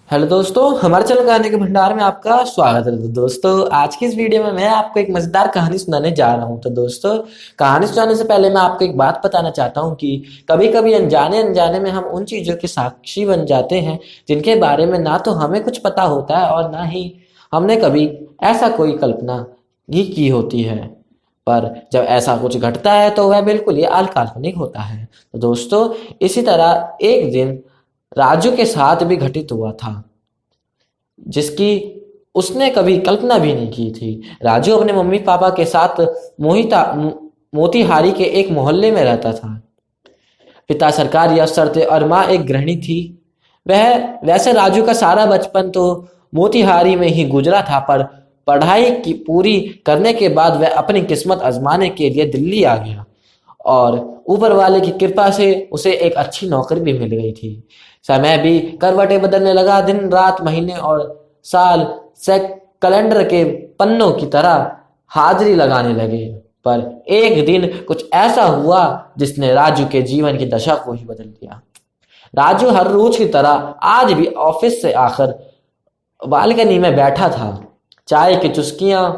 Hello दोस्तों, हमारे channel कहानी के भंडार में आपका स्वागत है। तो दोस्तों, आज की इस वीडियो में मैं आपको एक मजेदार कहानी सुनाने जा रहा हूं। तो दोस्तों, कहानी सुनाने से पहले मैं आपको एक बात बताना चाहता हूं कि कभी कभी अनजाने अनजाने में हम उन चीजों के साक्षी बन जाते हैं जिनके बारे में ना तो हमें कुछ पता होता है और ना ही हमने कभी ऐसा कोई कल्पना ही की होती है। पर जब ऐसा कुछ घटता है तो वह बिल्कुल ही अकाल्पनिक होता है। तो दोस्तों, इसी तरह एक दिन राजू के साथ भी घटित हुआ था, जिसकी उसने कभी कल्पना भी नहीं की थी। राजू अपने मम्मी पापा के साथ मोतिहारी के एक मोहल्ले में रहता था। पिता सरकारी अफसर थे और माँ एक गृहिणी थी। वह वैसे राजू का सारा बचपन तो मोतिहारी में ही गुजरा था, पर पढ़ाई की पूरी करने के बाद वह अपनी किस्मत आजमाने के लिए दिल्ली आ गया और ऊपर वाले की कृपा से उसे एक अच्छी नौकरी भी मिल गई थी। समय भी करवटें बदलने लगा। दिन रात, महीने और साल से कैलेंडर के पन्नों की तरह हाजिरी लगाने लगे। पर एक दिन कुछ ऐसा हुआ जिसने राजू के जीवन की दशा को ही बदल दिया। राजू हर रोज की तरह आज भी ऑफिस से आकर बालकनी में बैठा था, चाय की चुस्कियां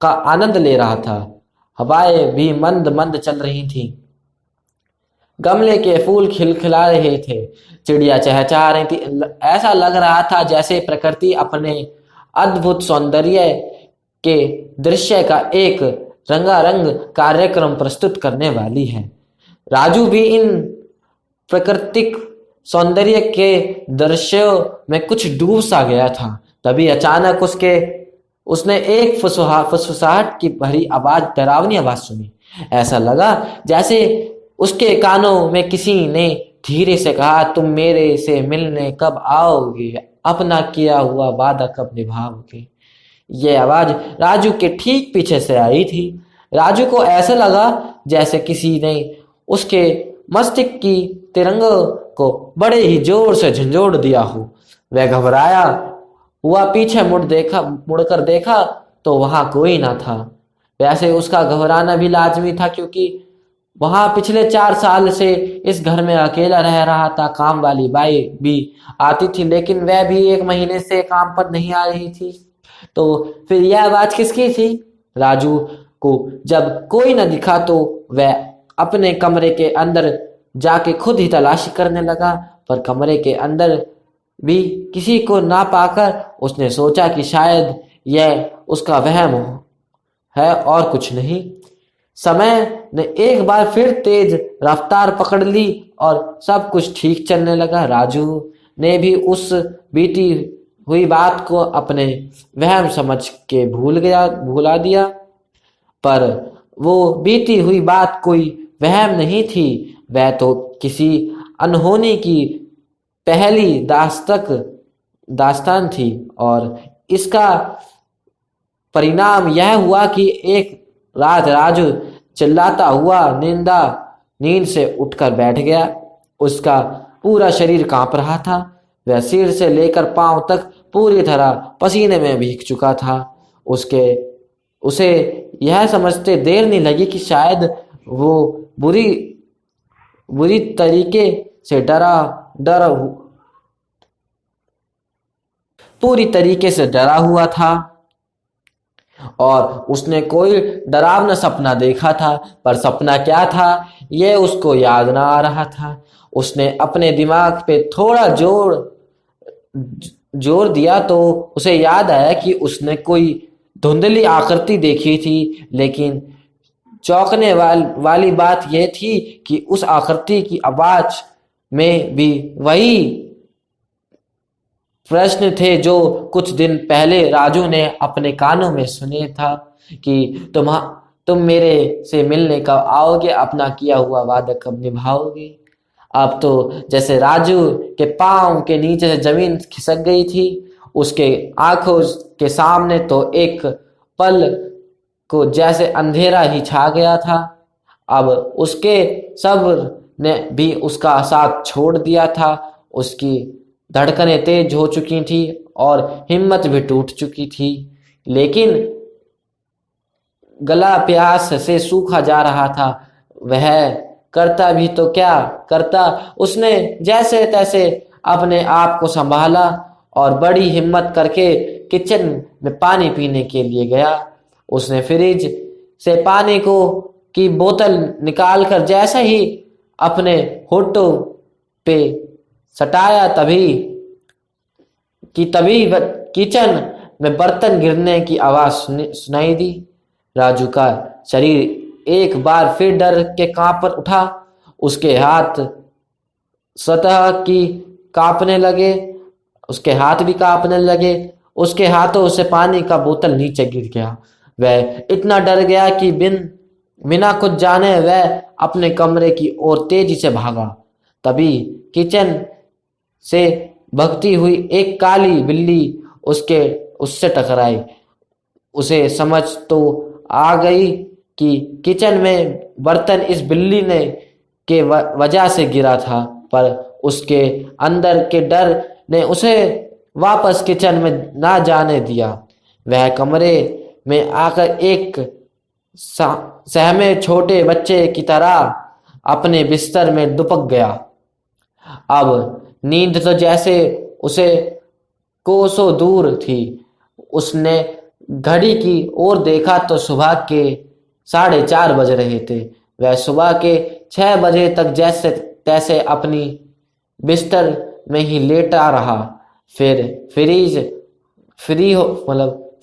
का आनंद ले रहा था। हवाएं भी मंद मंद चल रही थीं। गमले के फूल खिलखिला रहे थे, चिड़िया चहचहा रही थी। ऐसा लग रहा था जैसे प्रकृति अपने अद्भुत सौंदर्य के दृश्य का एक रंगारंग कार्यक्रम प्रस्तुत करने वाली है। राजू भी इन प्राकृतिक सौंदर्य के दृश्यों में कुछ डूब सा गया था। तभी अचानक उसने एक फुसफुसाहट की भरी आवाज, डरावनी आवाज सुनी। ऐसा लगा जैसे उसके कानों में किसी ने धीरे से कहा, तुम मेरे से मिलने कब आओगे, अपना किया हुआ वादा कब निभाओगे। ये आवाज राजू के ठीक पीछे से आई थी। राजू को ऐसा लगा जैसे किसी ने उसके मस्तिष्क की तिरंगों को बड़े ही जोर से झंझोड़ दिया हो। वह घबराया हुआ पीछे मुड़कर देखा तो वहां कोई ना था। वैसे उसका घबराना भी लाजमी था, क्योंकि वहां पिछले 4 साल से इस घर में अकेला रह रहा था। काम वाली बाई भी आती थी, लेकिन वह भी 1 महीने से काम पर नहीं आ रही थी। तो फिर यह आवाज किसकी थी? राजू को जब कोई न दिखा तो वह अपने कमरे के अंदर जाके खुद ही तलाशी करने लगा, पर कमरे के अंदर भी किसी को ना पाकर उसने सोचा कि शायद यह उसका वहम है और कुछ नहीं। समय ने एक बार फिर तेज रफ्तार पकड़ ली और सब कुछ ठीक चलने लगा। राजू ने भी उस बीती हुई बात को अपने वहम समझ के भुला दिया। पर वो बीती हुई बात कोई वहम नहीं थी, वह तो किसी अनहोनी की पहली दास्तान थी। और इसका परिणाम यह हुआ कि एक रात राजू चिल्लाता हुआ नींद से उठकर बैठ गया। उसका पूरा शरीर कांप रहा था। वह सिर से लेकर पांव तक पूरी तरह पसीने में भीग चुका था। उसे यह समझते देर नहीं लगी कि शायद वो बुरी बुरी तरीके से पूरी तरीके से डरा हुआ था और उसने कोई डरावना सपना देखा था। पर सपना क्या था, यह उसको याद ना आ रहा था। उसने अपने दिमाग पे थोड़ा जोर दिया तो उसे याद आया कि उसने कोई धुंधली आकृति देखी थी। लेकिन चौंकने वाली बात यह थी कि उस आकृति की आवाज में भी वही प्रश्न थे जो कुछ दिन पहले राजू ने अपने कानों में सुने था कि तुम मेरे से मिलने कब आओगे, अपना किया हुआ वादा कब निभाओगे। अब तो जैसे राजू के पांव के नीचे से जमीन खिसक गई थी। उसके आंखों के सामने तो एक पल को जैसे अंधेरा ही छा गया था। अब उसके सब्र ने भी उसका साथ छोड़ दिया था। उसकी धड़कनें तेज हो चुकी थी और हिम्मत भी टूट चुकी थी। लेकिन गला प्यास से सूखा जा रहा था। वह करता भी तो क्या करता। उसने जैसे तैसे अपने आप को संभाला और बड़ी हिम्मत करके किचन में पानी पीने के लिए गया। उसने फ्रिज से पानी को की बोतल निकालकर जैसे ही अपने होठों पे सटाया तभी किचन में बर्तन गिरने की आवाज सुनाई दी। राजू का शरीर एक बार फिर डर के कांप उठा। उसके हाथ सतह की कांपने लगे उसके हाथ भी कांपने लगे। उसके हाथों से पानी का बोतल नीचे गिर गया। वह इतना डर गया कि बिना कुछ जाने वह अपने कमरे की ओर तेजी से भागा। तभी किचन से भगती हुई एक काली बिल्ली उससे टकराई। उसे समझ तो आ गई कि किचन में बर्तन इस बिल्ली ने के वजह से गिरा था, पर उसके अंदर के डर ने उसे वापस किचन में ना जाने दिया। वह कमरे में आकर एक सहमे छोटे बच्चे की तरह अपने बिस्तर में दुबक गया। अब नींद तो जैसे उसे कोसों दूर थी। उसने घड़ी की ओर देखा तो सुबह के 4:30 बज रहे थे। वह सुबह के 6 बजे तक जैसे तैसे अपनी बिस्तर में ही लेटा रहा। फिर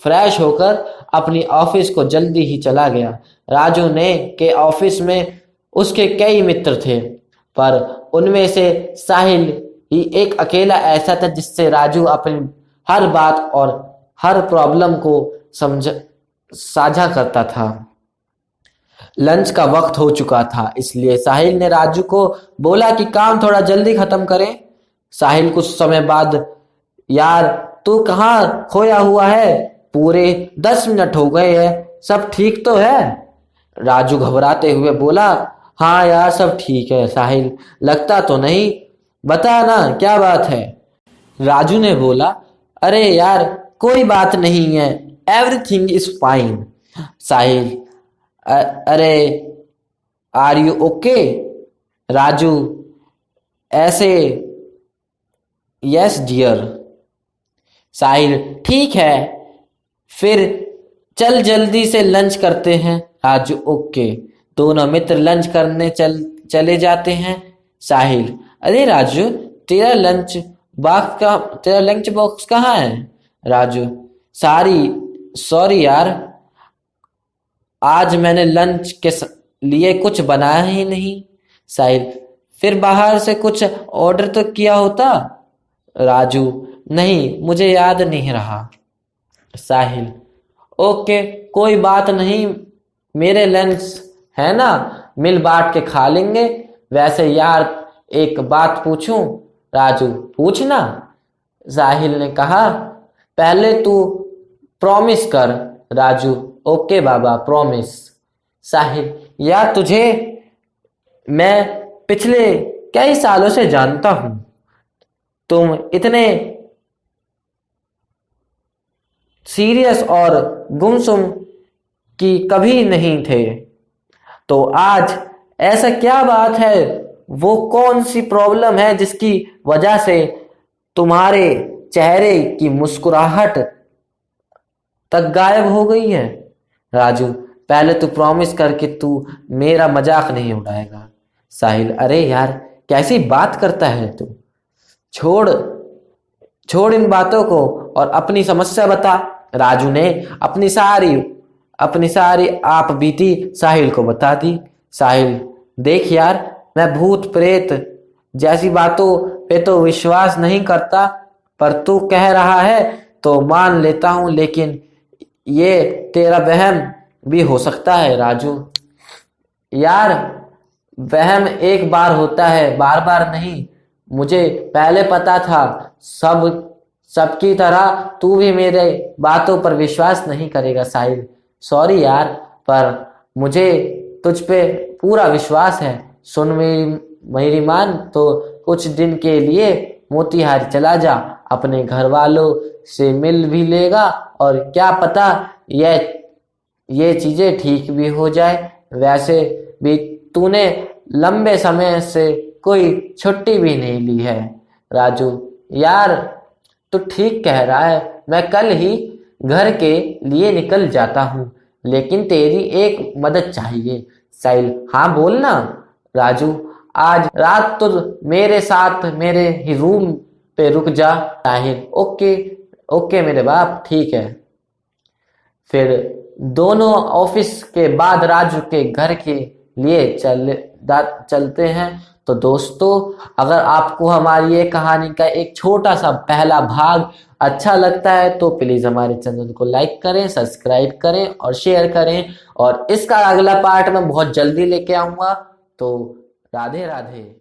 फ्रेश होकर अपनी ऑफिस को जल्दी ही चला गया। राजू ने के ऑफिस में उसके कई मित्र थे, पर उनमें से साहिल ही एक अकेला ऐसा था जिससे राजू अपनी हर बात और हर प्रॉब्लम को साझा करता था। लंच का वक्त हो चुका था, इसलिए साहिल ने राजू को बोला कि काम थोड़ा जल्दी खत्म करें। साहिल कुछ समय बाद, यार तू कहाँ खोया हुआ है? पूरे 10 मिनट हो गए हैं, सब ठीक तो है? राजू घबराते हुए बोला। हाँ यार सब ठीक है साहिल, लगता तो नहीं, बता ना क्या बात है? राजू ने बोला, अरे यार कोई बात नहीं है, एवरीथिंग इज फाइन। साहिल, अरे आर यू ओके? राजू, ऐसे यस डियर। साहिल, ठीक है, फिर चल जल्दी से लंच करते हैं। राजू, ओके। दोनों मित्र लंच करने चले जाते हैं। साहिल, अरे राजू, तेरा लंच बॉक्स कहाँ है? राजू, सॉरी यार, आज मैंने लंच के लिए कुछ बनाया ही नहीं। साहिल, फिर बाहर से कुछ ऑर्डर तो किया होता? राजू, नहीं, मुझे याद नहीं रहा। साहिल, ओके कोई बात नहीं, मेरे लंच है ना, मिल बांट के खा लेंगे। वैसे यार एक बात पूछूं? राजू, पूछना। साहिल ने कहा, पहले तू प्रॉमिस कर। राजू, ओके बाबा, प्रॉमिस। साहिल, यार तुझे मैं पिछले कई सालों से जानता हूं, तुम इतने सीरियस और गुमसुम की कभी नहीं थे, तो आज ऐसा क्या बात है? वो कौन सी प्रॉब्लम है जिसकी वजह से तुम्हारे चेहरे की मुस्कुराहट तक गायब हो गई है? राजू, पहले तू प्रॉमिस कर कि तू मेरा मजाक नहीं उड़ाएगा। साहिल, अरे यार कैसी बात करता है तू, छोड़ इन बातों को और अपनी समस्या बता। राजू ने अपनी सारी आप बीती साहिल को बता दी। साहिल, देख यार, मैं भूत प्रेत जैसी बातों पे तो विश्वास नहीं करता, पर तू कह रहा है तो मान लेता हूं, लेकिन ये तेरा वहम भी हो सकता है। राजू, यार वहम एक बार होता है, बार बार नहीं। मुझे पहले पता था, सबकी तरह तू भी मेरे बातों पर विश्वास नहीं करेगा। साहिल, सॉरी यार, पर मुझे तुझ पे पूरा विश्वास है। सुन मेरी मान, तो कुछ दिन के लिए मोतिहारी चला जा, अपने घर वालों से मिल भी लेगा और क्या पता ये चीजें ठीक भी हो जाए। वैसे भी तूने लंबे समय से कोई छुट्टी भी नहीं ली है। राजू, यार तो ठीक कह रहा है, मैं कल ही घर के लिए निकल जाता हूँ, लेकिन तेरी एक मदद चाहिए। साहिल, हाँ बोलना। राजू, आज रात तो मेरे साथ मेरे ही रूम पे रुक जा। साहिल, ओके ओके मेरे बाप, ठीक है। फिर दोनों ऑफिस के बाद राजू के घर के लिए चलते हैं। तो दोस्तों, अगर आपको हमारी ये कहानी का एक छोटा सा पहला भाग अच्छा लगता है तो प्लीज हमारे चैनल को लाइक करें, सब्सक्राइब करें और शेयर करें। और इसका अगला पार्ट मैं बहुत जल्दी लेके आऊंगा। तो राधे राधे।